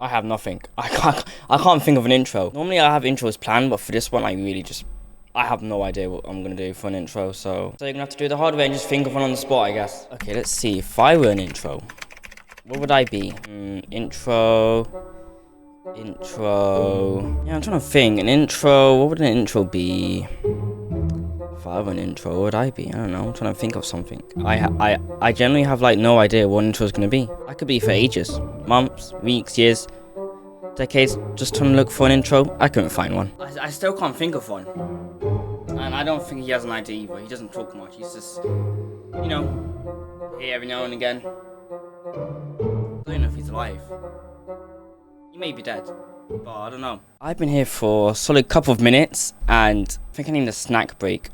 I have nothing. I can't think of an intro. Normally I have intros planned, but for this one I have no idea what I'm gonna do for an intro, so you're gonna have to do the hard way and just think of one on the spot, I guess. Okay, let's see. If I were an intro, what would I be? Intro. Yeah, I'm trying to think. An intro. What would an intro be? If I were an intro, what would I be? I don't know. I'm trying to think of something. I generally have like no idea what an intro is gonna be. I could be for ages, months, weeks, years, decades, just trying to look for an intro. I couldn't find one. I still can't think of one. And I don't think he has an idea either. He doesn't talk much. He's just, here every now and again. I don't know if he's alive. He may be dead, but I don't know. I've been here for a solid couple of minutes, and I think I need a snack break.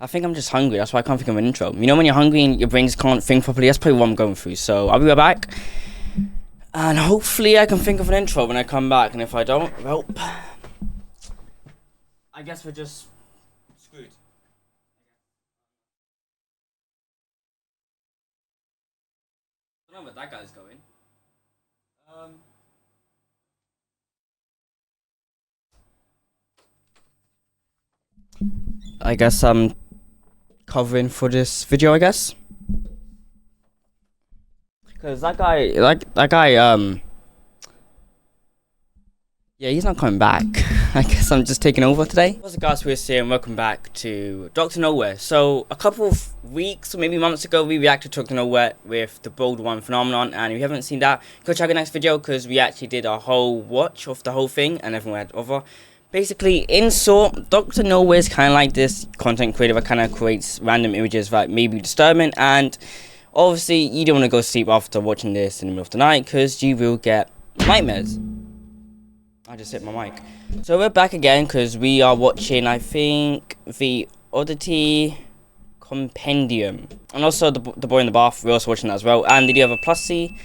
I think I'm just hungry. That's why I can't think of an intro. You know when you're hungry and your brain just can't think properly? That's probably what I'm going through. So I'll be right back. And hopefully I can think of an intro when I come back. And if I don't, well, I guess we're just screwed. I don't know where that guy's going. I guess I'm covering for this video, I guess. Because that guy, yeah, he's not coming back. I guess I'm just taking over today. What's up, guys? We're here and welcome back to Dr. Nowhere. So, a couple of weeks or maybe months ago, we reacted to Dr. Nowhere with the Bold One phenomenon. And if you haven't seen that, go check out the next video because we actually did a whole watch of the whole thing and everyone had over. Basically, in short, Dr. Nowhere is kind of like this content creator that kind of creates random images that may be disturbing, and obviously you don't want to go to sleep after watching this in the middle of the night because you will get nightmares. I just hit my mic. So we're back again because we are watching, I think, the Oddity Compendium, and also the Boy in the Bath. We're also watching that as well, and the Other Plussy.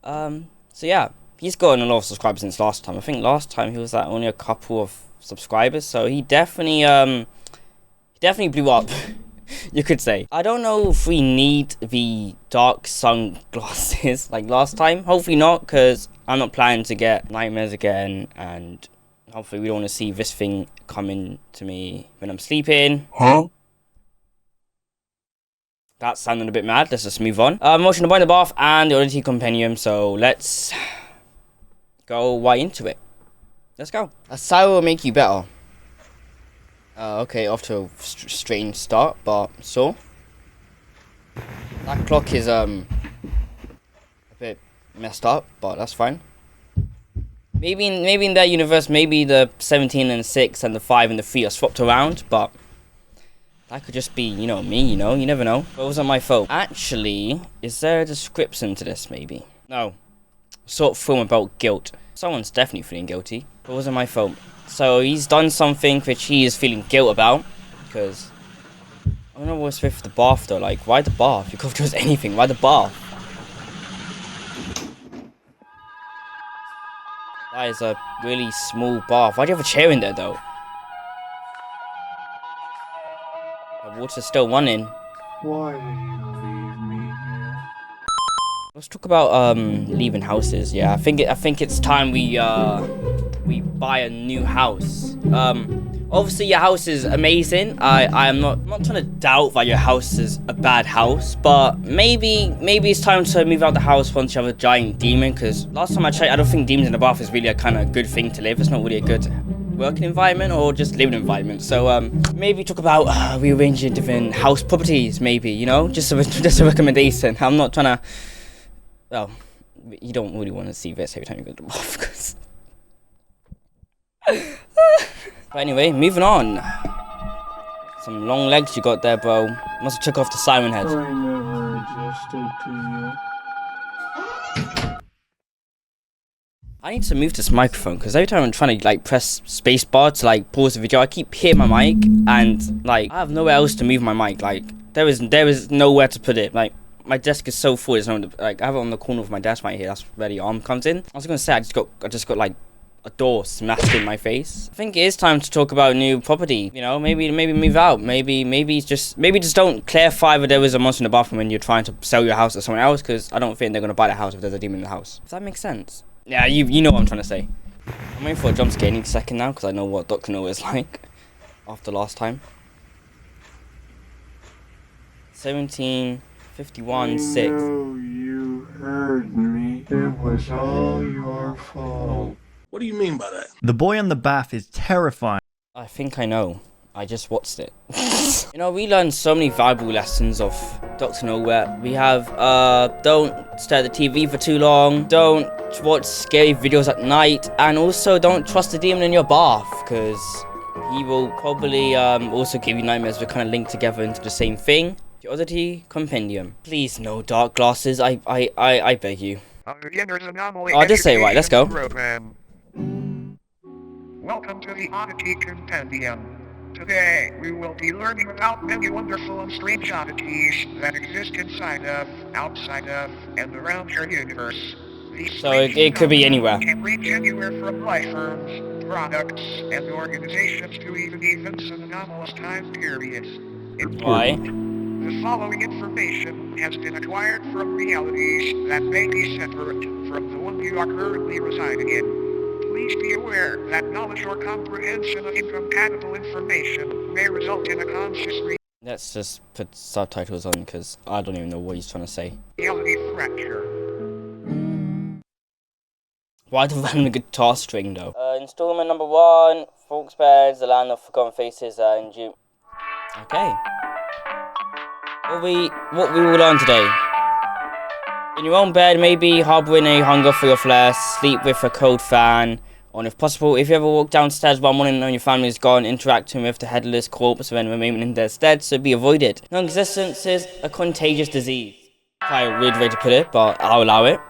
So yeah. He's gotten a lot of subscribers since last time. I think last time he was at only a couple of subscribers, so he definitely blew up, you could say. I don't know if we need the dark sunglasses like last time. Hopefully not, because I'm not planning to get nightmares again, and hopefully we don't want to see this thing coming to me when I'm sleeping. Huh? That sounded a bit mad. Let's just move on. I'm watching The Boy in the Bath and the Oddity Compendium, so let's go right into it. Let's go. A sigh will make you better. Okay, off to a strange start, but so that clock is a bit messed up, but that's fine. Maybe in that universe, maybe the 17 and 6 and the 5 and the 3 are swapped around, but that could just be, me, you never know. What was on my phone? Actually, is there a description to this, maybe? No. Sort of film about guilt. Someone's definitely feeling guilty. What was on my phone? So he's done something which he is feeling guilt about, because I don't know what's with the bath though. Like, why the bath? You could have chose anything. Why the bath? That is a really small bath. Why do you have a chair in there though? The water's still running. Why did you leave me here? Let's talk about leaving houses. Yeah, I think it's time we buy a new house. Obviously your house is amazing. I'm not trying to doubt that your house is a bad house, but maybe it's time to move out the house once you have a giant demon, because last time I checked, I don't think demons in the bath is really a kind of good thing to live. It's not really a good working environment or just living environment. So maybe talk about rearranging different house properties, maybe, just a recommendation. I'm not trying to, well, you don't really want to see this every time you go to the bath, because but anyway, moving on. Some long legs you got there, bro. Must have took off the siren head. I never adjusted to you. I need to move this microphone because every time I'm trying to press spacebar to pause the video, I keep hitting my mic, and I have nowhere else to move my mic. There is nowhere to put it. My desk is so full. There's no I have it on the corner of my desk right here. That's where the arm comes in. I was gonna say I just got a door smashed in my face. I think it is time to talk about new property. Maybe move out. Maybe just don't clarify that there was a monster in the bathroom when you're trying to sell your house to someone else, because I don't think they're gonna buy the house if there's a demon in the house. Does that make sense? Yeah, you know what I'm trying to say. I'm waiting for a jump scare any second now because I know what Dr. No is like after last time. 17:51 6. No, you heard me. It was all your fault. What do you mean by that? The boy on the bath is terrifying. I think I know. I just watched it. You know, we learned so many valuable lessons of Dr. Nowhere. We have, don't stare at the TV for too long. Don't watch scary videos at night. And also, don't trust the demon in your bath, because he will probably, also give you nightmares that kind of link together into the same thing. The Oddity Compendium. Please, no dark glasses. I beg you. I'll just say it right. Let's go. Program. Welcome to the Oddity Compendium. Today, we will be learning about many wonderful and strange oddities that exist inside of, outside of, and around your universe. These So it could be anywhere. can range anywhere from life forms, products, and organizations to even events in anomalous time periods. Why? The following information has been acquired from realities that may be separate from the one you are currently residing in. Please be aware that knowledge or comprehension of incompatible information may result in a conscious Let's just put subtitles on because I don't even know what he's trying to say. reality fracture. Why the random guitar string though? Installment number 1, Folks Beds, The Land of Forgotten Faces, and June. Okay. What we will learn today. In your own bed, maybe harboring a hunger for your flesh, sleep with a cold fan, or if possible, if you ever walk downstairs one morning and your family is gone, interacting with the headless corpse when remaining in their stead, so be avoided. Non-existence is a contagious disease. Quite a weird way to put it, but I'll allow it.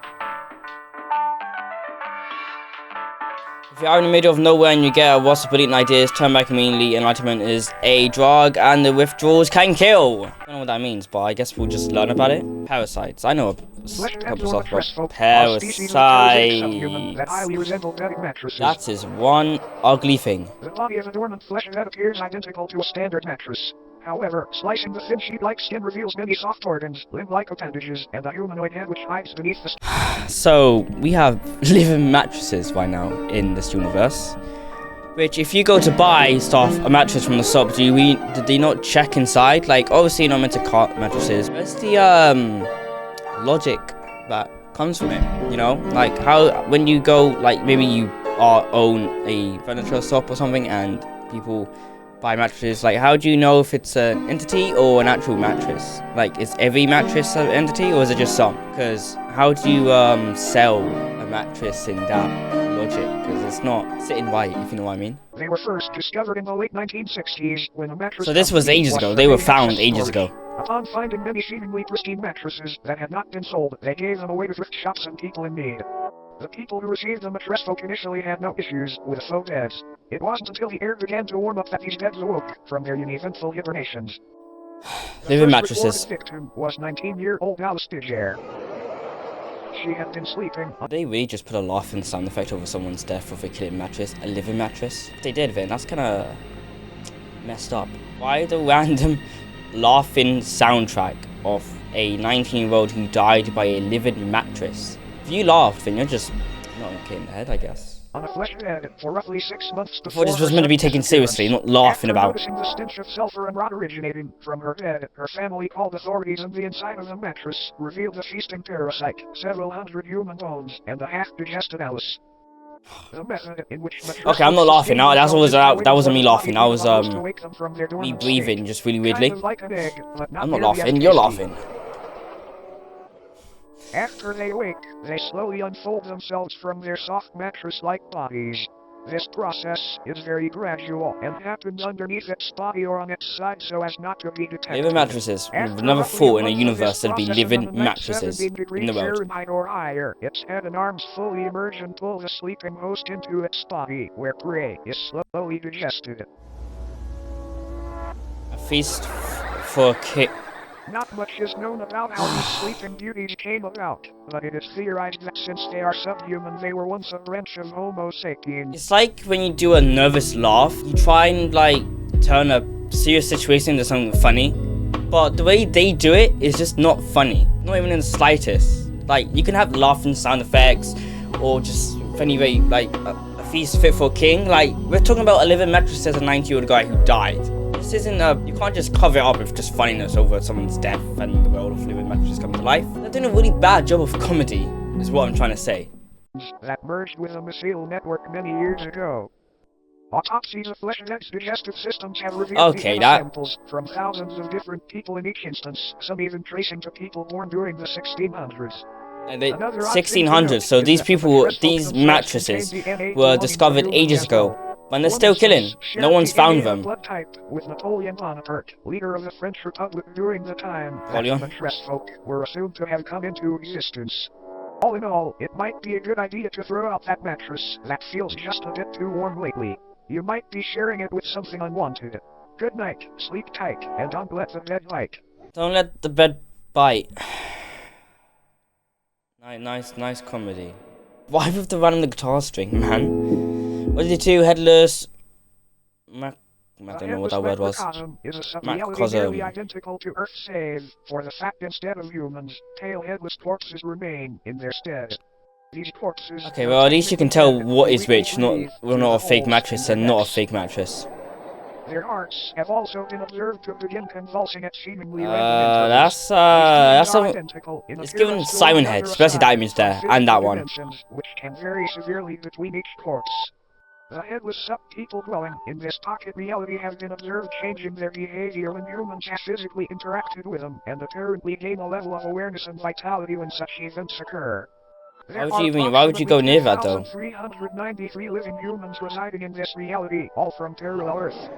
If you are in the middle of nowhere and you get a wasp of brilliant ideas, turn back immediately. Enlightenment is a drug and the withdrawals can kill. I don't know what that means, but I guess we'll just learn about it. Parasites. I know a couple of stuff about parasites. That is one ugly thing. The body is a dormant flesh that appears identical to a standard mattress. However, slicing the thin sheet-like skin reveals many soft organs, limb-like appendages, and a humanoid head which hides beneath the So, we have living mattresses right now in this universe. Which, if you go to buy stuff, a mattress from the shop, did they not check inside? Like, obviously you're not meant to cut mattresses. Where's the, logic that comes from it? You know? Like, how, when you go, like, maybe you own a furniture shop or something, and people buy mattresses, like, how do you know if it's an entity or an actual mattress? Like, is every mattress an entity, or is it just some? Because how do you sell a mattress in that logic? Because it's not sitting right, if you know what I mean. They were first discovered in the late 1960s when a mattress. So this was company ages ago. was They were surveying found ages storage. ago. Upon finding many seemingly pristine mattresses that had not been sold, they gave them away to thrift shops and people in need. The people who received them at Rest Folk initially had no issues with faux beds. It wasn't until the air began to warm up that these beds awoke from their uneventful hibernations. Living The mattresses. first reported victim was 19-year-old Alice Diger. She had been sleeping on They really just put a laughing sound effect over someone's death with a killing mattress, a living mattress. If they did, then that's kind of messed up. Why the random laughing soundtrack of a 19-year-old who died by a living mattress? If you laughed, then you're just not okay in the head, I guess. a flesh bed for roughly 6 months Before this her was meant to be taken disappearance. seriously, not laughing After about. noticing the stench of sulfur and rot originating from her bed, her family called authorities, and the inside of the mattress revealed a feasting parasite, several hundred human bones, and a half-digested Alice. The method in which Okay, I'm not laughing now. That wasn't me laughing. That was me me breathing just really weirdly. Like an egg, but not I'm not nearly as laughing. You're tasty. laughing. After they wake, they slowly unfold themselves from their soft mattress-like bodies. This process is very gradual and happens underneath its body or on its side so as not to be detected. Living mattresses. After We've never roughly thought a in a month of universe this there'd be process, living and the night mattresses 17 in degrees the world. Fahrenheit or higher, its head and arms fully emerge and pull the sleeping host into its body, where prey is slowly digested. A feast for a kid. Not much is known about how these sleeping beauties came about, but it is theorized that since they are subhuman, they were once a branch of Homo sapiens. It's like when you do a nervous laugh, you try and like turn a serious situation into something funny, but the way they do it is just not funny. Not even in the slightest. Like, you can have laughing sound effects, or just anyway, like a feast fit for a king. Like, we're talking about a living mattress as a 90-year-old guy who died. This isn't you can't just cover it up with just funniness over someone's death and the world of living mattresses coming to life. They're doing a really bad job of comedy, is what I'm trying to say. That merged with the Mycel network many years ago. Autopsies of flesh and eggs digestive systems have revealed DNA samples from thousands of different people in each instance, some even tracing to people born during the 1600s. And 1600s, so these people, these mattresses were discovered ages ago, and they're still killing. No one's found them. Blood type with Napoleon Bonaparte, leader of the French Republic during the time that the mattress folk were assumed to have come into existence. All in all, it might be a good idea to throw out that mattress that feels just a bit too warm lately. You might be sharing it with something unwanted. Good night, sleep tight, and don't let the bed bite. Don't let the bed bite. Nice comedy. Why with the random guitar string, man? What did you do, Headless? I don't know what that word was. Is a sub-reality nearly identical to Earth, save for the fact instead of humans, tail-headless corpses remain in their stead. These corpses. Okay, well, at least you can tell what is which. Not a fake mattress and not a fake mattress. Their hearts have also been observed to begin convulsing at seemingly it's given Siren Head, especially that image there, and that one. Which can vary severely between each corpse. The headless sub-people dwelling in this pocket reality have been observed changing their behavior when humans have physically interacted with them, and apparently gain a level of awareness and vitality when such events occur. Why would you go near that, though? 393 living humans residing in this reality, all from parallel Earth.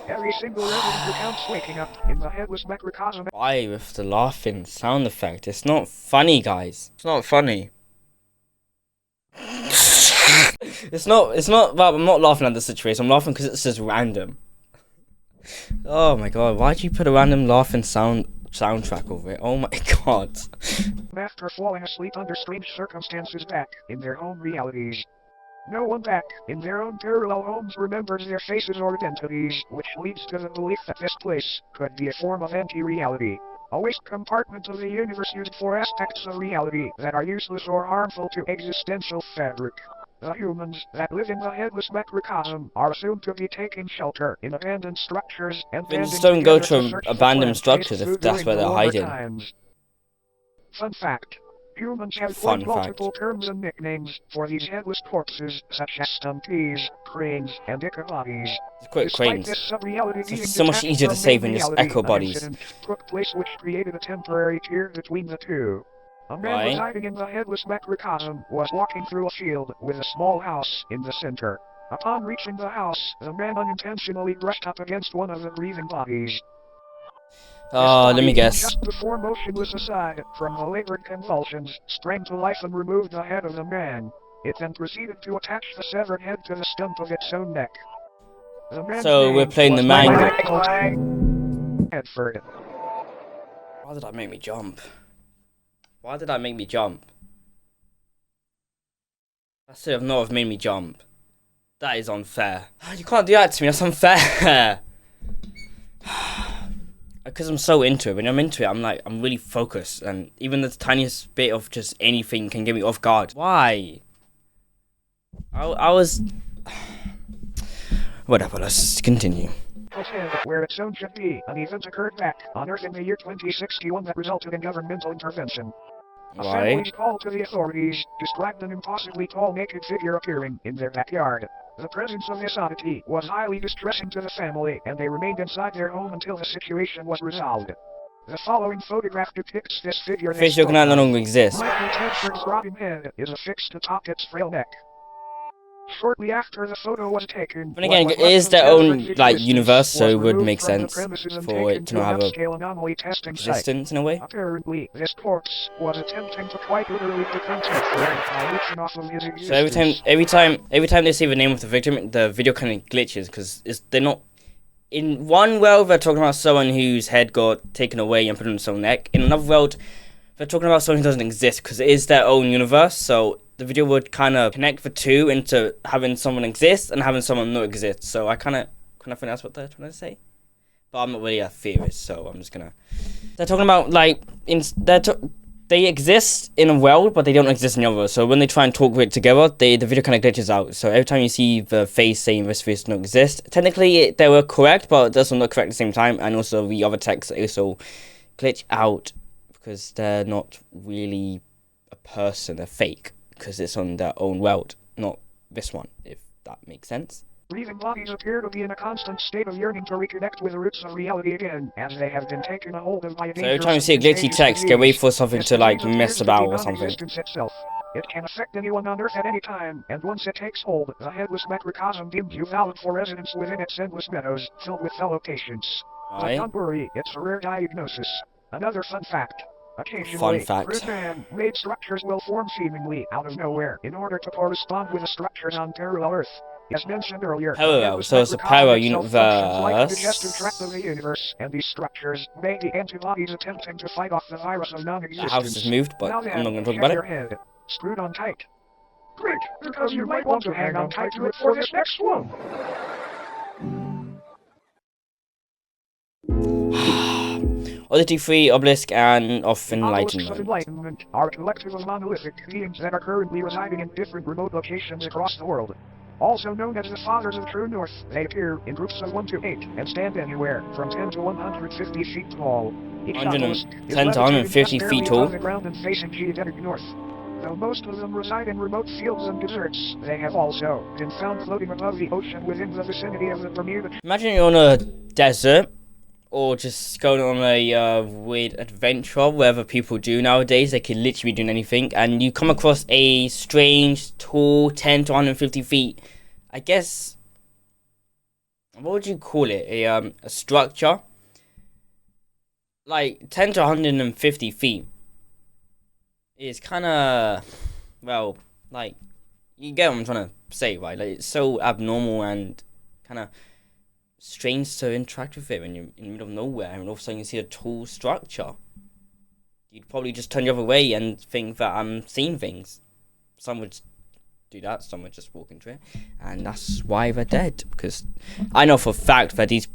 Every single resident recounts waking up in the headless macrocosm. Why with the laughing sound effect? It's not funny, guys. It's not funny. It's not about, I'm not laughing at the situation. I'm laughing because it's just random. Oh my god, why'd you put a random laughing soundtrack over it? Oh my god. After falling asleep under strange circumstances back in their home realities. No one back in their own parallel homes remembers their faces or identities, which leads to the belief that this place could be a form of anti-reality. A waste compartment of the universe used for aspects of reality that are useless or harmful to existential fabric. The humans that live in the headless macrocosm are assumed to be taking shelter in abandoned structures and just don't go to abandoned structures if that's where they're hiding. Fun fact. Humans have formed multiple terms and nicknames for these headless corpses, such as stumpies, cranes, and ichabodies. Quick, cranes. It's so much easier to say than just echo bodies. Took place which created a temporary tier between the two. A man residing in the headless macrocosm was walking through a field with a small house in the center. Upon reaching the house, the man unintentionally brushed up against one of the breathing bodies. Let me guess. Just before motionless aside from the labored convulsions, sprang to life and removed the head of the man. It then proceeded to attach the severed head to the stump of its own neck. So we're playing the man. Edford. Why did that make me jump? Why did that make me jump? That should have not have made me jump. That is unfair. You can't do that to me, that's unfair. Because I'm so into it. When I'm into it, I'm really focused, and even the tiniest bit of just anything can get me off guard. Why? I was... Whatever, let's just continue. Where its own should be, an event occurred back on Earth in the year 2061 that resulted in governmental intervention. A family's call to the authorities described an impossibly tall naked figure appearing in their backyard. The presence of this oddity was highly distressing to the family, and they remained inside their home until the situation was resolved. The following photograph depicts this figure. Face you can no longer exist. Michael Tedford's rotting head is affixed atop its frail neck. Shortly after the photo was taken, but again, it is their own universe, so it would make sense for it to not have a existence in a way. Apparently, this corpse was attempting to quite literally become Tedford by leeching off of his existence. So every time they say the name of the victim, the video kind of glitches because they're not. In one world, they're talking about someone whose head got taken away and put on its own neck. In another world, they're talking about someone who doesn't exist because it is their own universe. So the video would kind of connect the two into having someone exist and having someone not exist. So I kind of think that's what they're trying to say. But I'm not really a theorist, so I'm just gonna... They're talking about, they exist in a world, but they don't exist in the other. So when they try and talk it together, the video kind of glitches out. So every time you see the face saying this face doesn't exist, technically they were correct, but it doesn't look correct at the same time. And also the other texts also glitch out because they're not really a person, they're fake, because it's on their own world, not this one, if that makes sense. Breathing bodies appear to be in a constant state of yearning to reconnect with the roots of reality again, as they have been taken a hold of by a So every time you see a glitchy text, get ready for something to like mess about or something. It can affect anyone on Earth at any time, and once it takes hold, the headless macrocosm deems you valid for residence within its endless meadows, filled with fellow patients. But don't worry, it's a rare diagnosis. Another fun fact. Occasionally, man-made structures will form seemingly out of nowhere in order to correspond with the structures on parallel Earth. As mentioned earlier, parallel, so it's a parallel universe. Like the digestive tract of the universe, and these structures may be antibodies attempting to fight off the virus of non-existence. The house is moved, but now then, I'm not going to talk about your it. Head, screwed on tight. Great, because you might want to hang on tight to it for this next one. Oddity 3, Obelisk, and of Enlightenment. Obelisks of Enlightenment are a collective of monolithic beings that are currently residing in different remote locations across the world. Also known as the Fathers of True North, they appear in groups of 1 to 8 and stand anywhere from 10 to 150 feet tall. Each 110 to 150 feet tall. The ground and facing geodetic north. Though most of them reside in remote fields and deserts, they have also been found floating above the ocean within the vicinity of the Bermuda. Imagine you're on a desert, or just going on a weird adventure, wherever people do nowadays. They can literally be doing anything, and you come across a strange, tall, 10 to 150 feet, I guess, what would you call it, a structure? Like, 10 to 150 feet is kind of, well, like, you get what I'm trying to say, right? Like, it's so abnormal and kind of strange to interact with it when you're in the middle of nowhere and all of a sudden you see a tall structure. You'd probably just turn the other way and think that I'm seeing things. Some would do that, some would just walk into it, and that's why they're dead. Because I know for a fact that these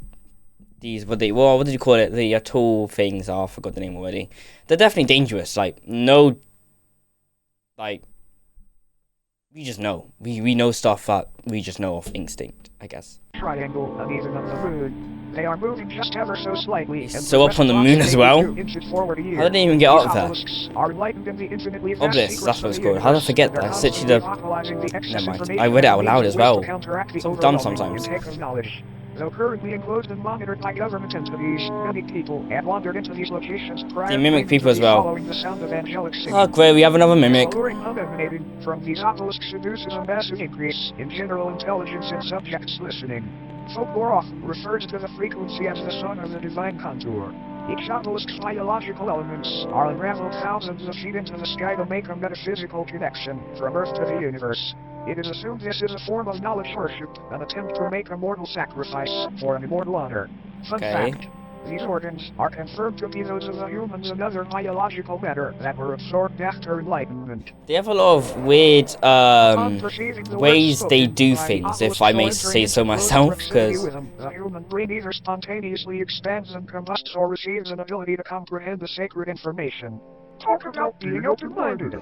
what did you call it? The tall things are, I forgot the name already. They're definitely dangerous. Like, no, like, we just know. We know stuff that we just know of instinct, I guess. Triangle, uneven on the moon. They are moving just ever so slightly. So up on the moon as well? How did they even get up there? Obelisk, that's what it's called. How did I forget that? It's literally the... Never mind. I read it out loud as well. So dumb sometimes. Though currently enclosed and monitored by government entities, many people have wandered into these locations prior they mimic people as well. following the sound of angelic singing. Oh great, we have another mimic. Alluring hum emanating from these obelisks induces a massive increase in general intelligence in subjects listening. Folklore often refers to the frequency as the song of the divine contour. Each obelisk's biological elements are unraveled thousands of feet into the sky to make a metaphysical connection from Earth to the universe. It is assumed this is a form of knowledge worship, an attempt to make a mortal sacrifice for an immortal honor. Fun fact, these organs are confirmed to be those of the humans and other biological matter that were absorbed after enlightenment. They have a lot of weird ways they do things, if I may say so myself, because the human brain either spontaneously expands and combusts or receives an ability to comprehend the sacred information. Talk about being open-minded.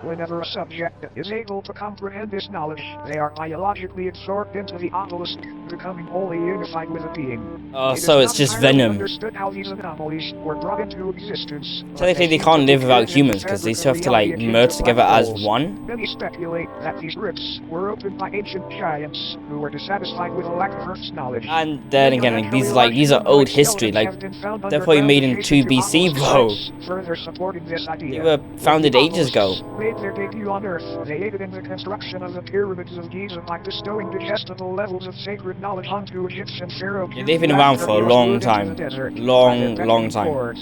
Whenever a subject is able to comprehend this knowledge, they are biologically absorbed into the obelisk, becoming wholly unified with a being. So it's just venom. Understood how these anomalies were brought into existence. Technically they can't live without humans, because they still have to like merge together as one. Many speculate that these rifts were opened by ancient giants who were dissatisfied with a lack of Earth's knowledge. And then again, like, these are old history, like, they're probably made in 2 BC, bro. Further supporting this idea, they were founded ages ago. Made their debut on Earth. They aided in the construction of the pyramids of Giza by bestowing digestible levels of sacred knowledge onto Egyptian pharaoh. Yeah, they've been around for a long time. Long time.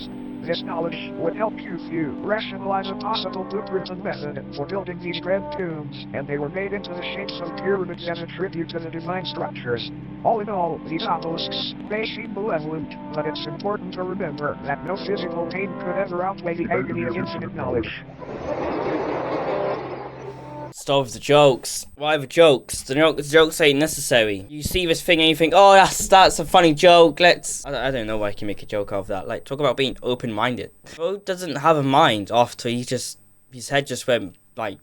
This knowledge would help Khufu rationalize a possible blueprint and method for building these grand tombs, and they were made into the shapes of pyramids as a tribute to the divine structures. All in all, these obelisks may seem malevolent, but it's important to remember that no physical pain could ever outweigh the agony of infinite knowledge. Stop the jokes. Why the jokes? The jokes ain't necessary. You see this thing and you think, oh, that's a funny joke. I don't know why I can make a joke out of that. Like, talk about being open-minded. Bro doesn't have a mind after his head just went, like,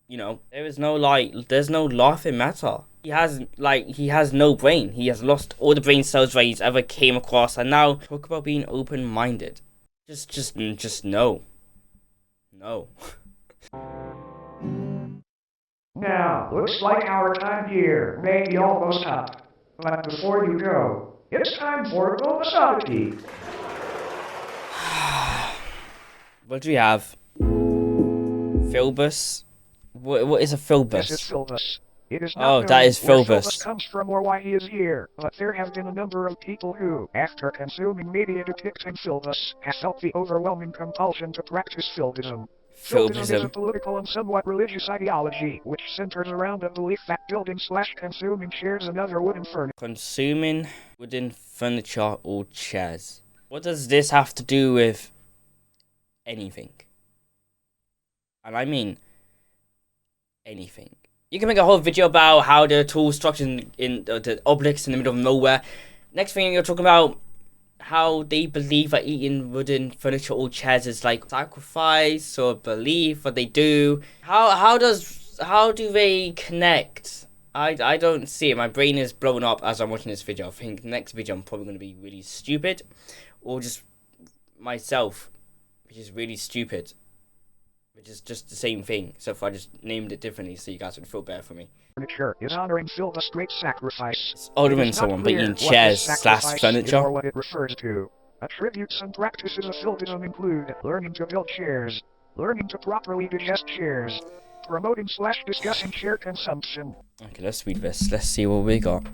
you know, there's no laughing matter. He has no brain. He has lost all the brain cells that he's ever came across. And now, talk about being open-minded. Just no. No. Now, looks like our time here may be almost up. But before you go, it's time for a bonus oddity. What do we have? Philbus? What is a Philbus? This is Philbus. It is Oh, not that known is where Philbus. Philbus comes from or why he is here, but there have been a number of people who, after consuming media depicting Philbus, have felt the overwhelming compulsion to practice Philbism. Philbism is a political and somewhat religious ideology, which centers around a belief that building/consuming chairs and other wooden furniture. Consuming wooden furniture or chairs. What does this have to do with anything? And I mean anything. You can make a whole video about how the tall structure in the obelisk in the middle of nowhere. Next thing you're talking about how they believe that eating wooden furniture or chairs is like sacrifice or belief, what they do. How do they connect? I don't see it. My brain is blowing up as I'm watching this video. I think the next video I'm probably going to be really stupid, or just myself, which is really stupid, which is just the same thing. So if I just named it differently, so you guys would feel better for me. Furniture is honoring Philbus' great sacrifice. It's older than someone, but eating chairs/furniture. Or what it refers to. Attributes and practices of Philbism include learning to build chairs, learning to properly digest chairs, promoting/discussing chair consumption. Okay, let's read this. Let's see what we got.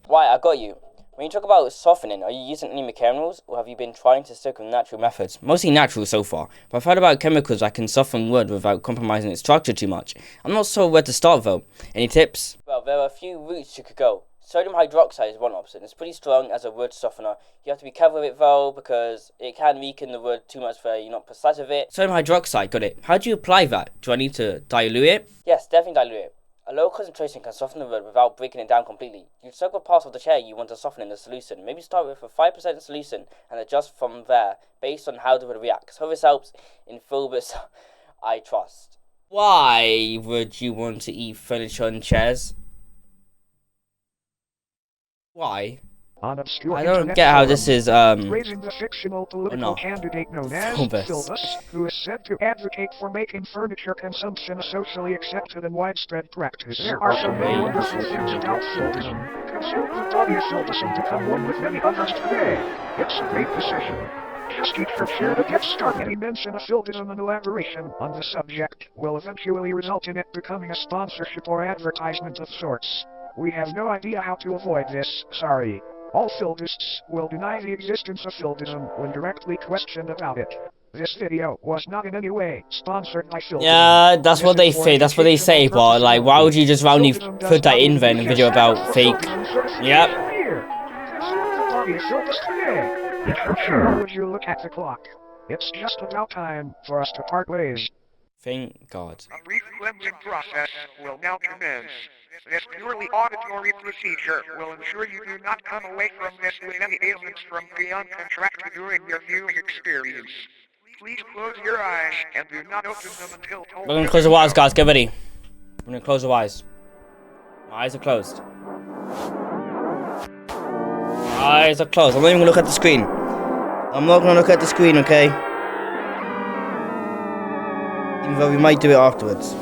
Right, I got you. When you talk about softening, are you using any materials, or have you been trying to stick with natural methods? Mostly natural so far, but I've heard about chemicals that can soften wood without compromising its structure too much. I'm not sure where to start though. Any tips? Well, there are a few routes you could go. Sodium hydroxide is one option. It's pretty strong as a wood softener. You have to be careful with it though, because it can weaken the wood too much where you're not precise with it. Sodium hydroxide, got it. How do you apply that? Do I need to dilute it? Yes, definitely dilute it. A low concentration can soften the wood without breaking it down completely. You soak a part of the chair you want to soften in the solution. Maybe start with a 5% solution and adjust from there based on how the wood reacts. So this helps in Philbus, I trust. Why would you want to eat furniture and chairs? Why? I don't get how this is, raising the fictional political candidate known as Philbus, who is said to advocate for making furniture consumption a socially accepted and widespread practice. There are so many wonderful things about Philbism. Consider the body of Philbism become one with many others today. It's a great decision. Just eat from here to get started. Any mention of Philbism and elaboration on the subject will eventually result in it becoming a sponsorship or advertisement of sorts. We have no idea how to avoid this, sorry. All Philbists will deny the existence of Philbism when directly questioned about it. This video was not in any way sponsored by Philbism. Yeah, that's what they say. That's what they say. But like, why would you just randomly put that in there in a video about fake? Yep. How would you look at the clock? It's just about time for us to part ways. Thank God. A brief cleansing process will now commence. This purely auditory procedure will ensure you do not come away from this with any ailments from beyond contracted during your viewing experience. Please close your eyes and do not open them until told. We're gonna close our eyes, guys. Get ready. We're gonna close our eyes. My eyes are closed. My eyes are closed. I'm not even gonna look at the screen. I'm not gonna look at the screen, okay? Even though we might do it afterwards.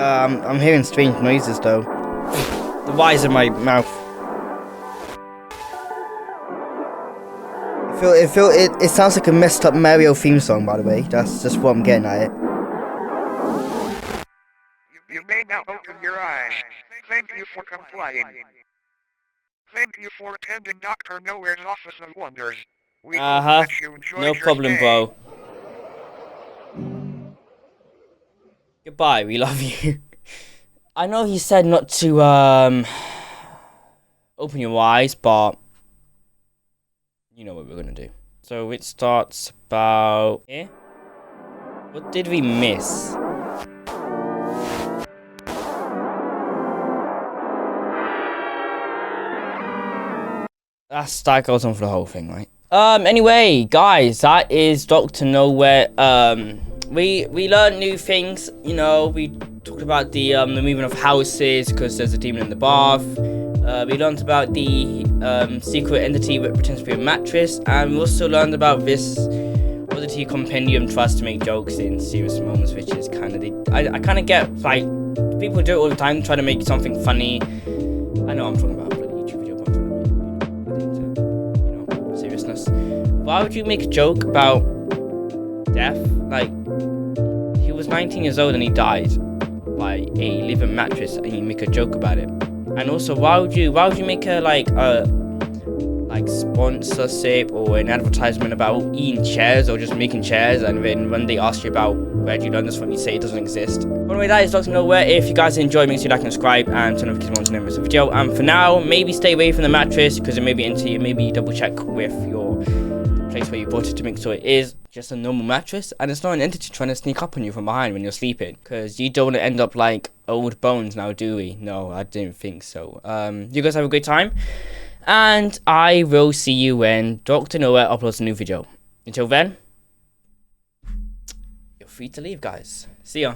I'm hearing strange noises though. The wires in my mouth. It sounds like a messed up Mario theme song, by the way. That's just what I'm getting at it. You may now open your eyes. Thank you for complying. Thank you for attending Dr. Nowhere's Office of Wonders. We hope that you enjoyed No your problem, stay. bro. Goodbye, we love you. I know he said not to open your eyes, but you know what we're gonna do. So it starts about here. What did we miss? That goes on for the whole thing, right? Anyway, guys, that is Dr. Nowhere. We learned new things, you know. We talked about the movement of houses because there's a demon in the bath. We learned about the secret entity that pretends to be a mattress, and we also learned about this oddity compendium trust to make jokes in serious moments, which is kind of I kind of get, like, people do it all the time, try to make something funny. I know I'm talking about a YouTube video, but I'm trying to make seriousness. Why would you make a joke about death? Like, he was 19 years old and he died by a living mattress, and you make a joke about it. And also, why would you make a like sponsorship or an advertisement about eating chairs or just making chairs, and then when they ask you about where do you learn this from, you say it doesn't exist. Anyway, that is Dr. Nowhere. If you guys enjoyed, make sure you like and subscribe and turn on notifications to never miss a video. And for now, maybe stay away from the mattress because it may be into you. Maybe double check with the place where you bought it to make sure it is just a normal mattress and it's not an entity trying to sneak up on you from behind when you're sleeping, because you don't want to end up like old bones now, do we? No, I didn't think so. You guys have a great time, and I will see you when Dr. Nowhere uploads a new video. Until then, you're free to leave, guys. See ya.